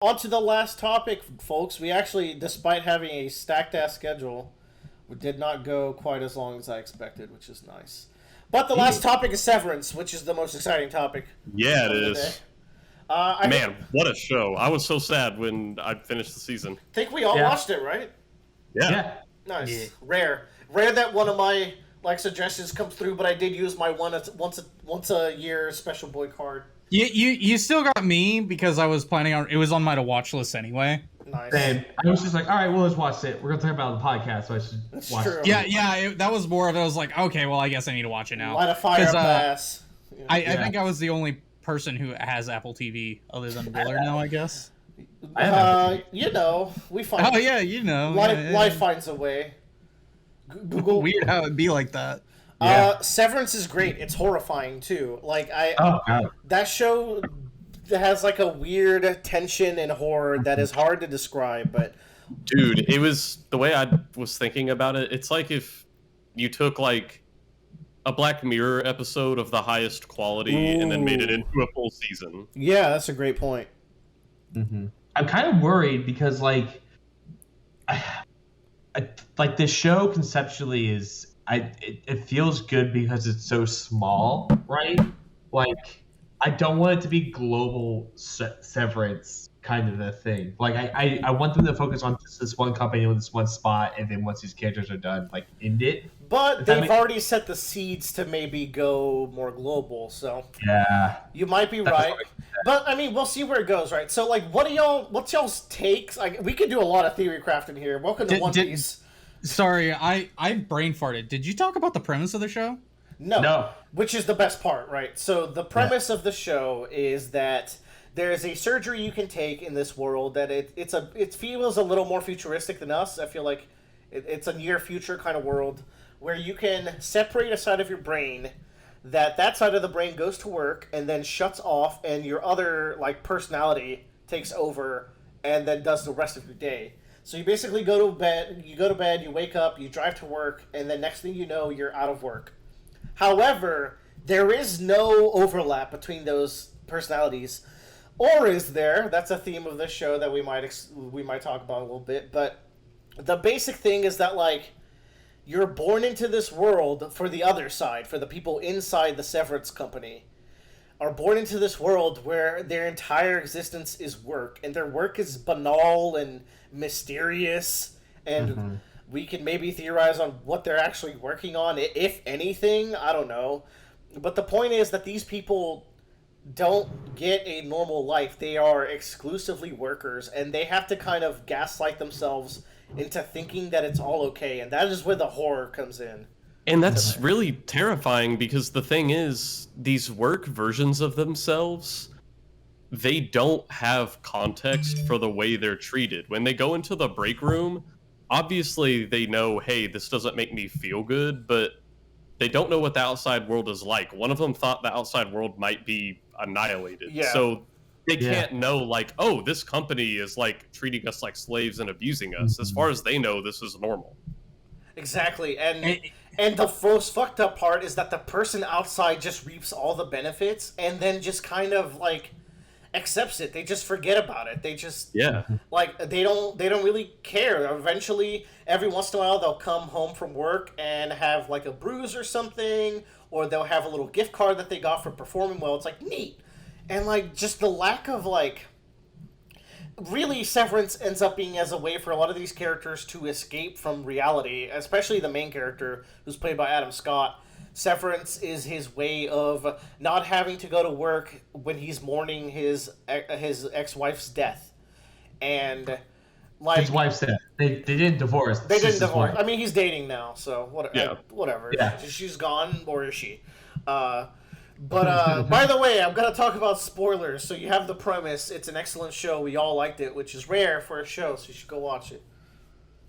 On to the last topic, folks. We actually, despite having a stacked ass schedule, we did not go quite as long as I expected, which is nice. But the last topic is Severance, which is the most exciting topic. Yeah, it of the day. is. Man, what a show. I was so sad when I finished the season. Think we all watched it, right? Yeah. Nice. Yeah. Rare that one of my suggestions comes through, but I did use my once a year special boy card. You still got me because I was planning on it was on my to watch list anyway. Nice. And I was just like, all right, well, let's watch it. We're gonna talk about the podcast, so I should That's watch true. it. Yeah, that was more of it. I was like, okay, well, I guess I need to watch it now. Light a fire up the ass. Yeah. I think I was the only person who has Apple TV other than Willard now, I guess. We find. Oh yeah, you know. Life finds a way. Google. Weird how it'd be like that. Severance is great. It's horrifying too. Oh god. That show has like a weird tension and horror that is hard to describe, but Dude, it was the way I was thinking about it. It's like if you took like a Black Mirror episode of the highest quality and then made it into a full season. yeah, that's a great point. Mm-hmm. I'm kind of worried because like this show conceptually is it feels good because it's so small, right? Like I don't want it to be global Severance kind of a thing. Like I want them to focus on just this one company with this one spot, and then once these characters are done, like end it. But they've already set the seeds to maybe go more global, so Yeah, you might be right. But I mean, we'll see where it goes, right? So, like, what's y'all's takes? Like, we could do a lot of theory crafting here. Welcome to One Piece. Sorry, I brain farted. Did you talk about the premise of the show? No. Which is the best part, right? So the premise of the show is that there is a surgery you can take in this world that it feels a little more futuristic than us. I feel like it's a near future kind of world where you can separate a side of your brain, that side of the brain goes to work and then shuts off, and your other like personality takes over and then does the rest of your day. So you basically go to bed, you wake up, you drive to work, and then next thing you know, you're out of work. However, there is no overlap between those personalities. Or is there? That's a theme of this show that we might talk about a little bit. But the basic thing is that, like, you're born into this world for the other side, for the people inside the Severance company, are born into this world where their entire existence is work, and their work is banal and mysterious, and we can maybe theorize on what they're actually working on, if anything. I don't know. But the point is that these people don't get a normal life. They are exclusively workers, and they have to kind of gaslight themselves into thinking that it's all okay, and that is where the horror comes in. And that's really terrifying because the thing is, these work versions of themselves, they don't have context for the way they're treated. When they go into the break room, obviously they know, hey, this doesn't make me feel good, but they don't know what the outside world is like. One of them thought the outside world might be annihilated. Yeah. So they can't know, like, oh, this company is like treating us like slaves and abusing us. As far as they know, this is normal. Exactly, and the most fucked up part is that the person outside just reaps all the benefits and then just kind of like accepts it. They just forget about it. They just like they don't really care. Eventually, every once in a while, they'll come home from work and have like a bruise or something, or they'll have a little gift card that they got for performing well. It's like neat, and like just the lack of like. Really, Severance ends up being as a way for a lot of these characters to escape from reality, especially the main character, who's played by Adam Scott. Severance is his way of not having to go to work when he's mourning his ex-wife's death. And, like... his wife's death. They didn't divorce. They didn't divorce. I mean, he's dating now, so whatever. Yeah. She's gone, or is she? But by the way, I'm going to talk about spoilers. So you have the premise. It's an excellent show. We all liked it, which is rare for a show, so you should go watch it.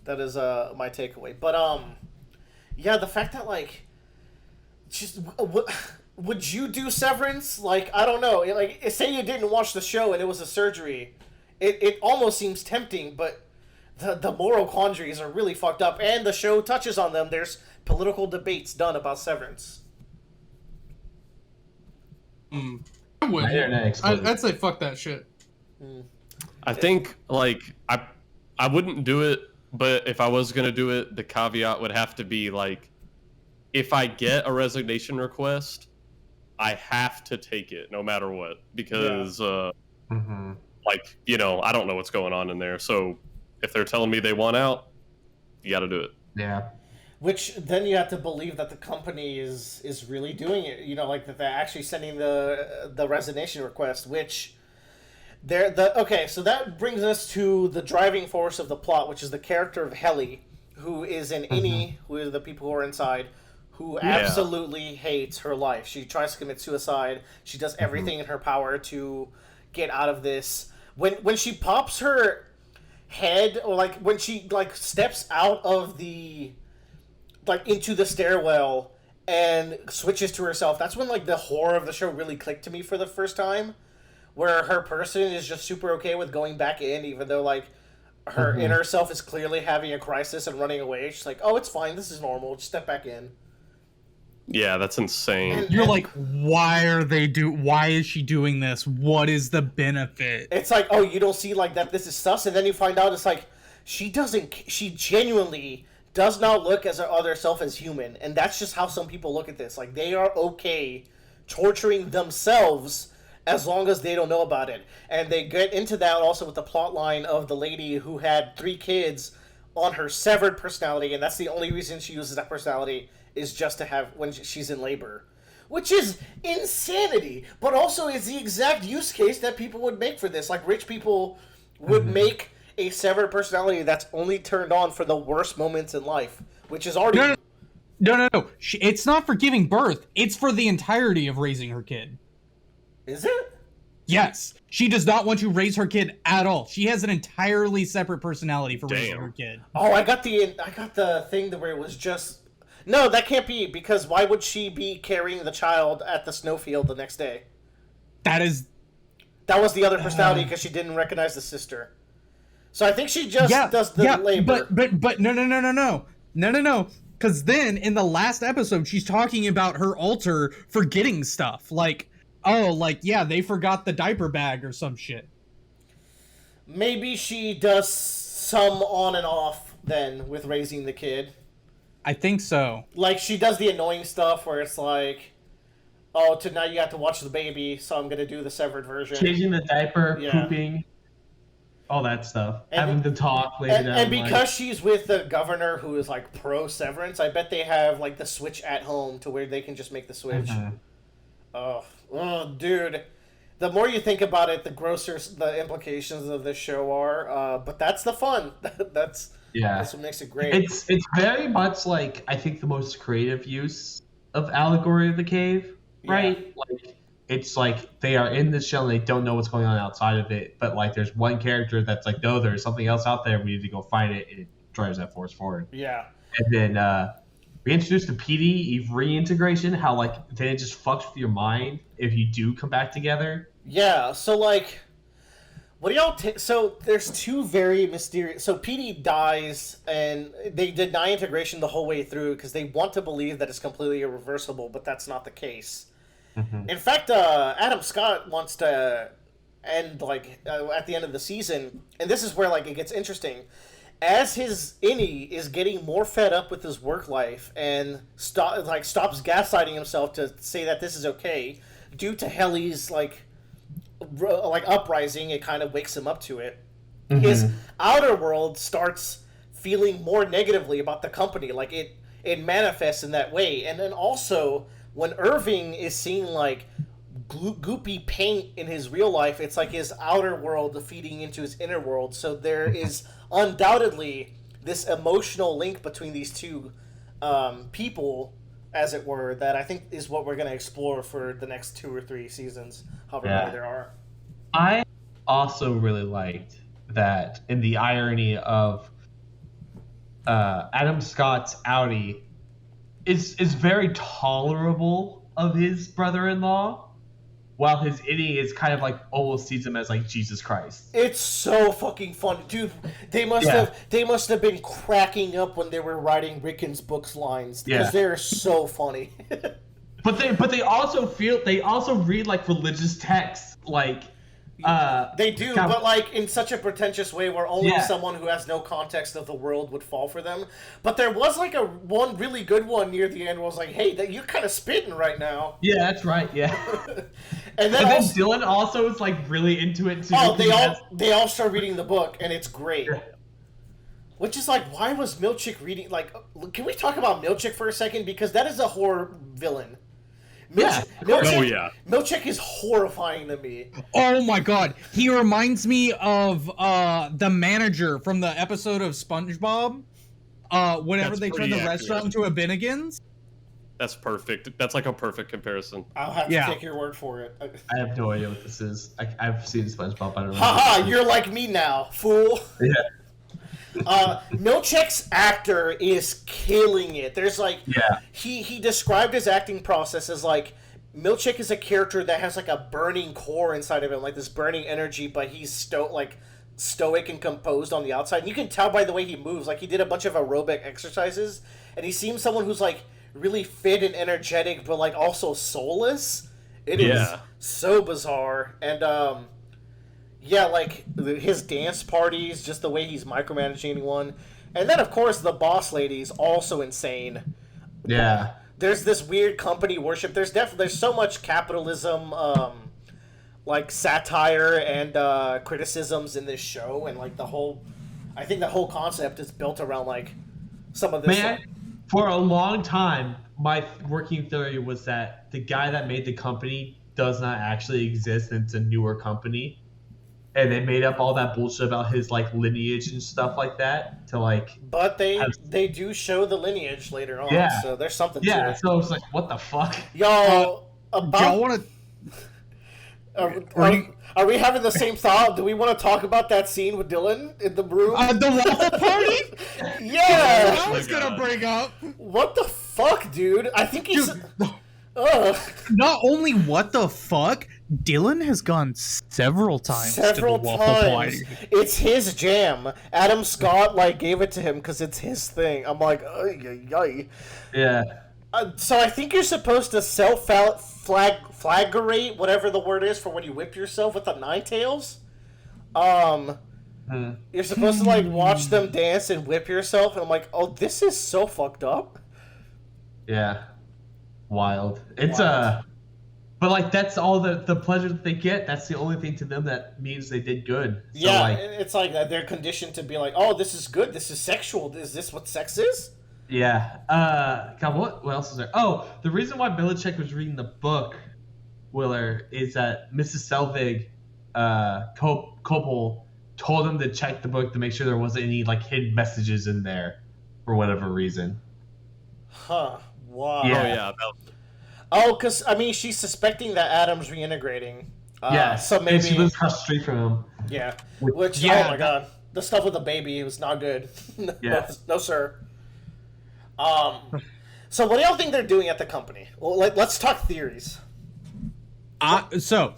That is my takeaway. But, yeah, the fact that, like, just... would you do Severance? Like, I don't know. Like, say you didn't watch the show and it was a surgery. It almost seems tempting, but the moral quandaries are really fucked up. And the show touches on them. There's political debates done about Severance. I wouldn't. I'd say fuck that shit. I think like I wouldn't do it, but if I was gonna do it, the caveat would have to be like, if I get a resignation request, I have to take it no matter what, because like, you know, I don't know what's going on in there. So if they're telling me they want out, you got to do it. Yeah. Which then you have to believe that the company is really doing it. You know, like that they're actually sending the resignation request. Which okay. So that brings us to the driving force of the plot, which is the character of Helly, who is an innie, who is the people who are inside, who absolutely hates her life. She tries to commit suicide. She does everything in her power to get out of this. When she pops her head, or like when she like steps out of the like into the stairwell and switches to herself, that's when like the horror of the show really clicked to me for the first time, where her person is just super okay with going back in, even though like her inner self is clearly having a crisis and running away. She's like, oh, it's fine, this is normal, just step back in. Yeah, that's insane. You're like, why is she doing this? What is the benefit? It's like, oh, you don't see like that this is sus, and then you find out it's like she genuinely does not look as her other self as human, and that's just how some people look at this. Like, they are okay torturing themselves as long as they don't know about it. And they get into that also with the plot line of the lady who had 3 kids on her severed personality, and that's the only reason she uses that personality, is just to have when she's in labor. Which is insanity, but also is the exact use case that people would make for this. Like, rich people would make a severed personality that's only turned on for the worst moments in life, which is already... No. It's not for giving birth. It's for the entirety of raising her kid. Is it? Yes. She does not want to raise her kid at all. She has an entirely separate personality for raising her kid. Oh, I got the thing where it was just... No, that can't be, because why would she be carrying the child at the snowfield the next day? That was the other personality, because she didn't recognize the sister. So I think she just does the labor. But no. Because then in the last episode, she's talking about her alter forgetting stuff. Like, they forgot the diaper bag or some shit. Maybe she does some on and off then with raising the kid. I think so. Like, she does the annoying stuff where it's like, oh, tonight you have to watch the baby, so I'm going to do the severed version. Changing the diaper, pooping, all that stuff. Having to talk later down. And because she's with the governor who is, like, pro-severance, I bet they have, like, the switch at home to where they can just make the switch. Oh, dude. The more you think about it, the grosser the implications of this show are. But that's the fun. That's what makes it great. It's very much like, I think, the most creative use of allegory of the cave, right? Like, it's like they are in this shell and they don't know what's going on outside of it, but like there's one character that's like, no, there's something else out there, we need to go find it, and it drives that force forward. Yeah. And then we introduced the PD reintegration, how like then it just fucks with your mind if you do come back together. Yeah, so like, what do y'all so there's 2 very mysterious... So PD dies, and they deny integration the whole way through because they want to believe that it's completely irreversible, but that's not the case. In fact, Adam Scott wants to end, like, at the end of the season, and this is where, like, it gets interesting. As his innie is getting more fed up with his work life and stops gaslighting himself to say that this is okay, due to Helly's, like uprising, it kind of wakes him up to it. His outer world starts feeling more negatively about the company. Like, it manifests in that way. And then also, when Irving is seeing, like, goopy paint in his real life, it's like his outer world feeding into his inner world. So there is undoubtedly this emotional link between these 2 people, as it were, that I think is what we're going to explore for the next 2 or 3 seasons, however many there are. I also really liked that in the irony of Adam Scott's outie is very tolerable of his brother-in-law, while his innie is kind of like almost sees him as like Jesus Christ. It's so fucking funny, dude. They must have been cracking up when they were writing Rickon's books lines, because they're so funny. But they also read like religious texts, like They do, but like in such a pretentious way where only Yeah. someone who has no context of the world would fall for them. But there was like one really good one near the end where I was like, hey, you're kind of spitting right now. Yeah, that's right. Yeah. And then, And then Dylan also is like really into it too. oh, because they all start reading the book, and it's great. Yeah. Which is like, why was Milchick reading? Like, can we talk about Milchick for a second? Because that is a horror villain. Yeah, of course. Oh, yeah. Milchick is horrifying to me. Oh my god, he reminds me of the manager from the episode of SpongeBob. Whenever That's they turn pretty the accurate. restaurant into a Bennigan's. That's perfect. That's like a perfect comparison. I'll have to Yeah. take your word for it. I have no idea what this is. I've seen SpongeBob. I don't know. Haha, you're like me now, fool. Yeah. Milchick's actor is killing it. There's like, Yeah. he described his acting process as like, Milchick is a character that has like a burning core inside of him, like this burning energy, but he's stoic and composed on the outside. And you can tell by the way he moves. Like he did a bunch of aerobic exercises, and he seems someone who's like really fit and energetic, but like also soulless. It is Yeah. so bizarre. And yeah, like his dance parties, just the way he's micromanaging anyone. And then of course the boss lady's also insane. Yeah. There's this weird company worship. There's so much capitalism, like satire and criticisms in this show, and like I think the whole concept is built around like some of this. Man, for a long time, my working theory was that the guy that made the company does not actually exist, and it's a newer company. And they made up all that bullshit about his like lineage and stuff like that to like. But they do show the lineage later on, Yeah. so there's something to Yeah, it. so it's like, what the fuck? Y'all, Do y'all want to? are we having the same thought? Do we want to talk about that scene with Dylan in the room? The waffle party? Yeah! I was gonna bring up. What the fuck, dude? I think he's... Dude, Ugh. not only what the fuck, Dylan has gone several times Several to the waffle times. party. It's his jam. Adam Scott like gave it to him because it's his thing. I'm like, ay, ay, ay. Yeah. So I think you're supposed to flaggerate, whatever the word is for when you whip yourself with the nine tails. You're supposed to like watch them dance and whip yourself, and I'm like, oh, this is so fucked up. Yeah. Wild. It's Wild. but like that's all the pleasure that they get. That's the only thing to them that means they did good. So, Yeah, like, it's like they're conditioned to be like, oh, this is good, this is sexual, is this what sex is? yeah. God, what else is there? Oh, the reason why Milchick was reading the book, Willer, is that Mrs. Selvig, Copel told him to check the book to make sure there wasn't any like hidden messages in there, for whatever reason. Huh. Wow. Yeah. Oh yeah. Oh, because, I mean, she's suspecting that Adam's reintegrating. Yeah. So And maybe... she lives across the street from him. Yeah. Which, Yeah. oh my god. The stuff with the baby was not good. No, Yeah. no, sir. So what do y'all think they're doing at the company? Well, let's talk theories. So,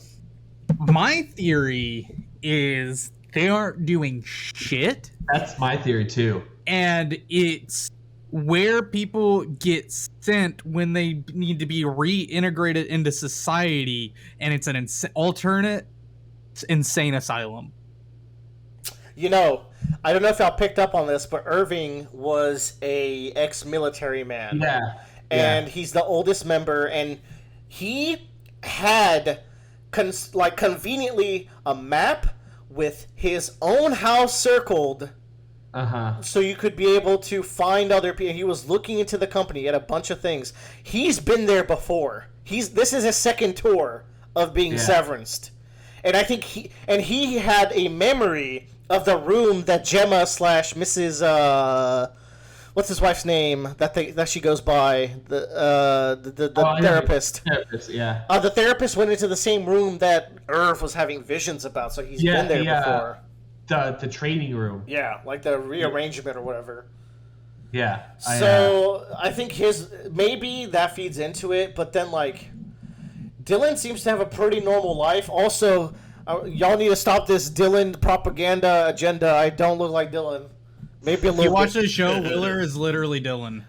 my theory is they aren't doing shit, That's my theory too. and it's where people get sent when they need to be reintegrated into society, and it's an alternate insane asylum. You know, I don't know if y'all picked up on this, but Irving was a ex-military man. Yeah. And he's the oldest member, and he had conveniently a map with his own house circled, so you could be able to find other people. He was looking into the company. He had a bunch of things. He's been there before. This is his second tour of being severanced, and I think he had a memory of the room that Gemma / Mrs. What's his wife's name that she goes by, the therapist. Therapist, yeah. The therapist went into the same room that Irv was having visions about, so he's been there before. The training room. Yeah, like the rearrangement or whatever. Yeah. So I think maybe that feeds into it, but then like Dylan seems to have a pretty normal life. Also, y'all need to stop this Dylan propaganda agenda. I don't look like Dylan. Maybe a If little you watch bit. the show, Willer is literally Dylan.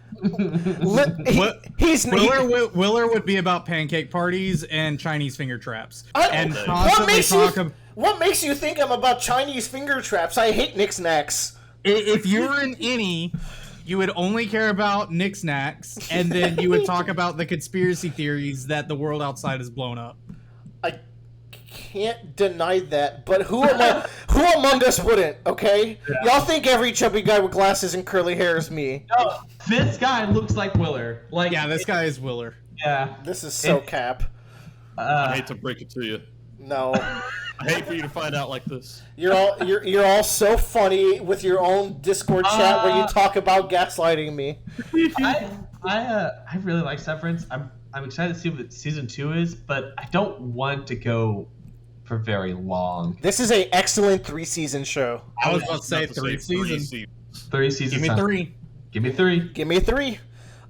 He's Willer would be about pancake parties and Chinese finger traps. And what constantly makes talk you what makes you think I'm about Chinese finger traps? I hate knickknacks. If you were an innie, you would only care about knickknacks, and then you would talk about the conspiracy theories that the world outside is blown up. I can't deny that, but who among us wouldn't? Okay, y'all think every chubby guy with glasses and curly hair is me? No, this guy looks like Willer. Like, Yeah, this guy is Willer. yeah. This is so cap. I hate to break it to you. No, I hate for you to find out like this. you're all so funny with your own Discord chat where you talk about gaslighting me. I really like Severance. I'm excited to see what season 2 is, but I don't want to go for very long. This is an excellent 3-season show. I was about to say About to 3 say three seasons. 3 seasons. Give me 3. Give me 3. Give me a 3.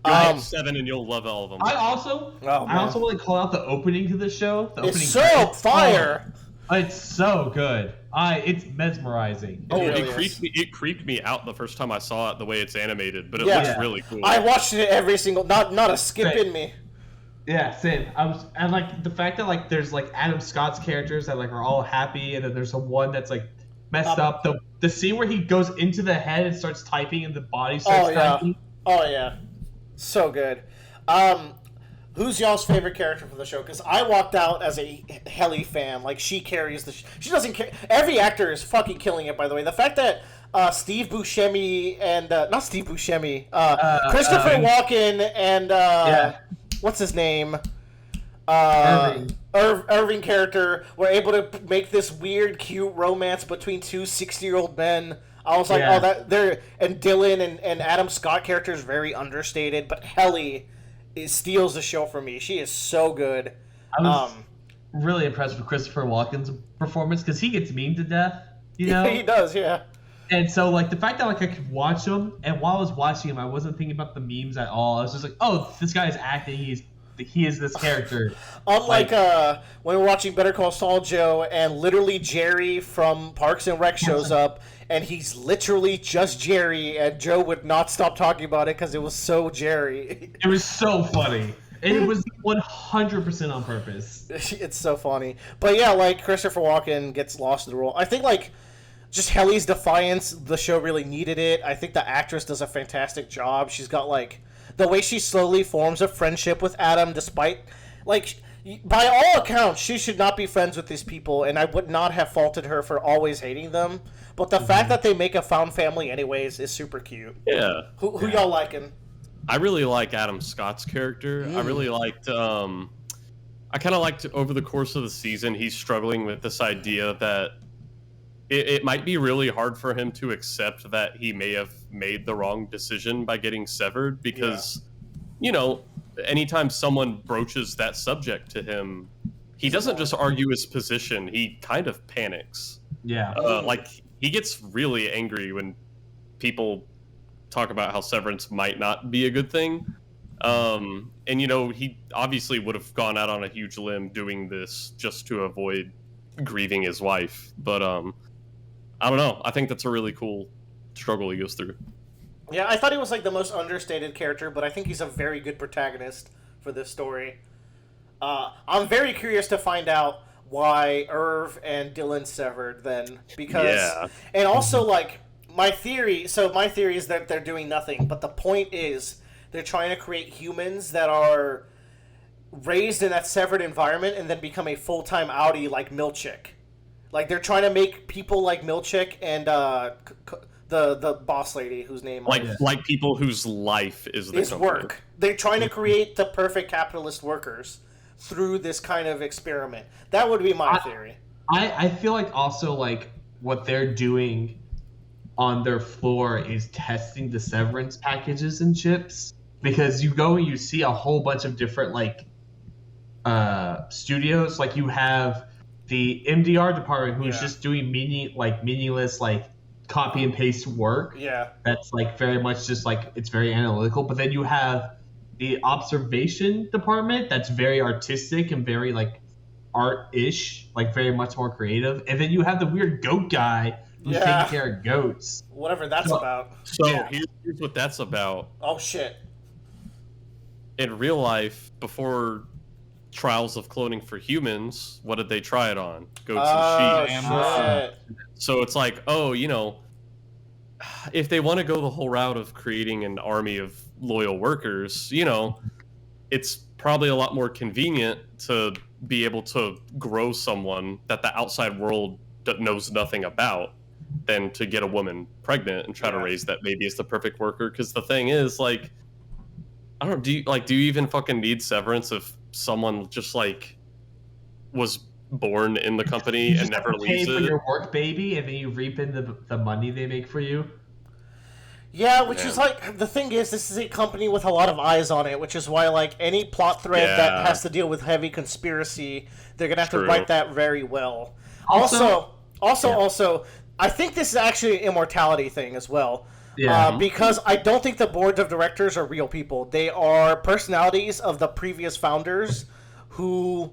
I have 7 and you'll love all of them. I also want to call out the opening to the show. The opening It's so credits. fire. Oh, it's so good. It's mesmerizing. Oh, Dude, really it creeped me out the first time I saw it, the way it's animated, but it Yeah. looks really cool. I watched it every single, not a skip Same. in me. Yeah, same. And like the fact that like there's like Adam Scott's characters that like are all happy, and then there's a one that's like messed up. The scene where he goes into the head and starts typing, and the body starts typing. Oh yeah, so good. Who's y'all's favorite character from the show? Because I walked out as a Helly fan. Like, she carries she doesn't care. Every actor is fucking killing it, by the way. The fact that Steve Buscemi and not Steve Buscemi, Christopher Walken and what's his name? Irving character were able to make this weird, cute romance between two 60-year-old men. I was like, Yeah. oh, that they're and Dylan and Adam Scott character is very understated, but Helly steals the show for me. She is so good. I was really impressed with Christopher Walken's performance because he gets memed to death. You know, he does, yeah. And so like the fact that like I could watch him, and while I was watching him, I wasn't thinking about the memes at all. I was just like, oh, this guy is acting. He is this character. Unlike when we're watching Better Call Saul, Joe, and literally Jerry from Parks and Rec shows up, and he's literally just Jerry, and Joe would not stop talking about it because it was so Jerry. It was so funny. And it was 100% on purpose. It's so funny. But yeah, like, Christopher Walken gets lost in the role. I think, like, just Helly's defiance, the show really needed it. I think the actress does a fantastic job. She's got, like, the way she slowly forms a friendship with Adam, despite, like, by all accounts, she should not be friends with these people, and I would not have faulted her for always hating them. But the fact that they make a found family anyways is super cute. Yeah. Who y'all liking? I really like Adam Scott's character. I really liked, I kind of liked over the course of the season, he's struggling with this idea that it might be really hard for him to accept that he may have made the wrong decision by getting severed because, you know, anytime someone broaches that subject to him, he doesn't just argue his position, he kind of panics. Yeah. Like, he gets really angry when people talk about how severance might not be a good thing. And, you know, he obviously would have gone out on a huge limb doing this just to avoid grieving his wife. But, I don't know. I think that's a really cool struggle he goes through. Yeah, I thought he was like the most understated character, but I think he's a very good protagonist for this story. I'm very curious to find out why Irv and Dylan severed then, because and also like my theory is that they're doing nothing, but the point is they're trying to create humans that are raised in that severed environment and then become a full-time outie like Milchick. Like, they're trying to make people like Milchick and the boss lady whose name like people whose life is work. They're trying to create the perfect capitalist workers through this kind of experiment. That would be my theory. I feel like also like what they're doing on their floor is testing the severance packages and chips, because you go and you see a whole bunch of different like studios. Like, you have the MDR department who's just doing meaningless like copy and paste work. Yeah. That's like very much just like, it's very analytical. But then you have the observation department that's very artistic and very like art-ish, like very much more creative. And then you have the weird goat guy who's taking care of goats. Whatever that's about. So here's what that's about. Oh shit. in real life, before trials of cloning for humans, what did they try it on? Goats and sheep. Shit. So it's like, oh, if they want to go the whole route of creating an army of loyal workers, it's probably a lot more convenient to be able to grow someone that the outside world knows nothing about than to get a woman pregnant and try to raise that baby as the perfect worker. Because the thing is, like, I don't do you even fucking need Severance if someone just like was born in the company and never leaves for it? your work baby, and then you reap in the money they make for you. Yeah, which is like, the thing is, this is a company with a lot of eyes on it, which is why, like, any plot thread that has to deal with heavy conspiracy, they're gonna have to write that very well. Also, I think this is actually an immortality thing as well. Yeah. Because I don't think the board of directors are real people. They are personalities of the previous founders who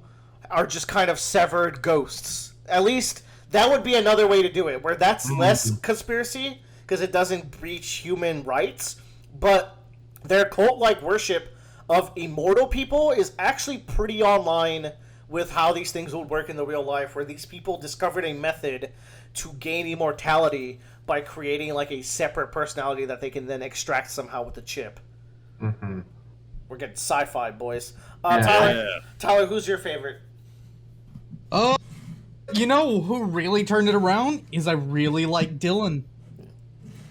are just kind of severed ghosts. At least, that would be another way to do it, where that's less conspiracy, because it doesn't breach human rights, but their cult-like worship of immortal people is actually pretty online with how these things would work in the real life, where these people discovered a method to gain immortality by creating like a separate personality that they can then extract somehow with the chip. Mm-hmm. We're getting sci-fi, boys. Yeah. Tyler, who's your favorite? You know who really turned it around is I really like Dylan.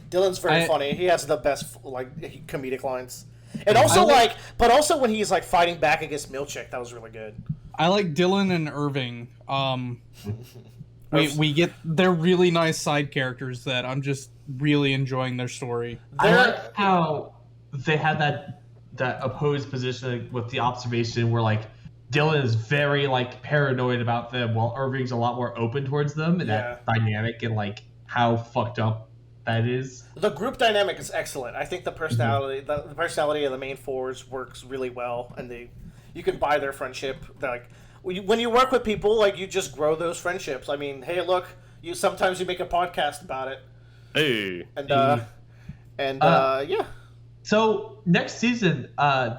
Dylan's very funny. He has the best like comedic lines, and also but also when he's like fighting back against Milchick, that was really good. I like Dylan and Irving. We get they're really nice side characters that I'm just really enjoying their story. I like how they had that opposed position with the observation where like Dylan is very like paranoid about them while Irving's a lot more open towards them, and that dynamic and like how fucked up that is. The group dynamic is excellent. I think the personality the personality of the main fours works really well, and you can buy their friendship. Like when you work with people, like you just grow those friendships. I mean, hey, look, sometimes you make a podcast about it. Hey. And yeah. So next season,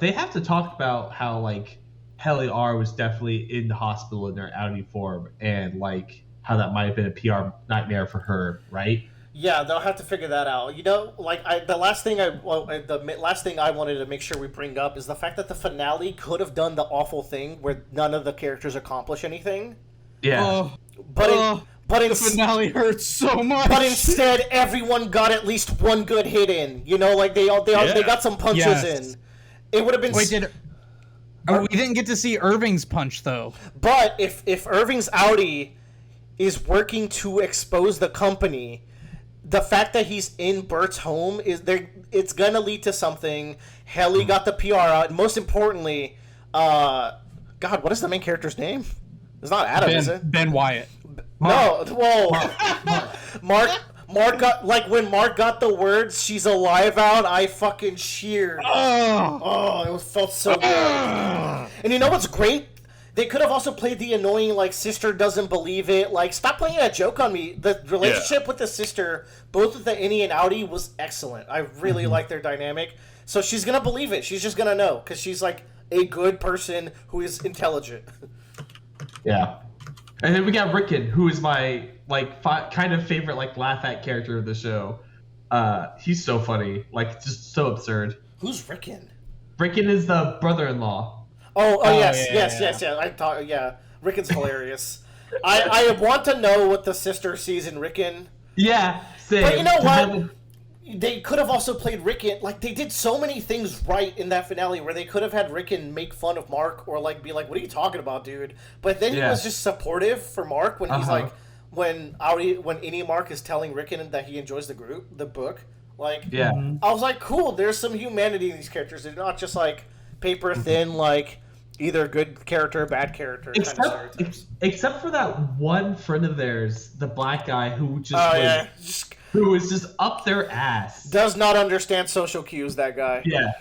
they have to talk about how like Helly R was definitely in the hospital in their Audi form, and like how that might have been a PR nightmare for her, right? Yeah, they'll have to figure that out. The last thing I wanted to make sure we bring up is the fact that the finale could have done the awful thing where none of the characters accomplish anything. Yeah. But the finale hurts so much. But instead, everyone got at least one good hit in. They got some punches in. It would have been. We didn't get to see Irving's punch though. But if Irving's Audi is working to expose the company, the fact that he's in Bert's home it's gonna lead to something. Helly got the PR out, and most importantly, God, what is the main character's name? It's not Adam, is it? Ben Wyatt. No, whoa. Mark got, like, when Mark got the words "she's alive" out, I fucking cheered. It felt so good. And you know what's great? They could have also played the annoying, like, sister doesn't believe it. Like, stop playing a joke on me. The relationship with the sister, both with the Innie and Audi, was excellent. I really like their dynamic. So she's gonna believe it. She's just gonna know, because she's, like, a good person who is intelligent. Yeah. And then we got Rickon, who is my, like, kind of favorite, like, laugh-at character of the show. He's so funny. Like, just so absurd. Who's Rickon? Rickon is the brother-in-law. Yes. Rickon's hilarious. I want to know what the sister sees in Rickon. Yeah, same. But you know what? They could have also played Rickon. Like, they did so many things right in that finale where they could have had Rickon make fun of Mark or, like, be like, what are you talking about, dude? But then he was just supportive for Mark when he's like, when Innie Mark is telling Rickon that he enjoys the book. Like, I was like, cool, there's some humanity in these characters. They're not just, like, paper thin, like, either good character or bad character kind of stereotypes. Except for that one friend of theirs, the black guy who who was just up their ass. Does not understand social cues, that guy. Yeah.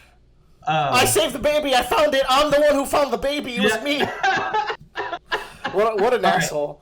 I saved the baby, I found it, I'm the one who found the baby, it was me. What an asshole.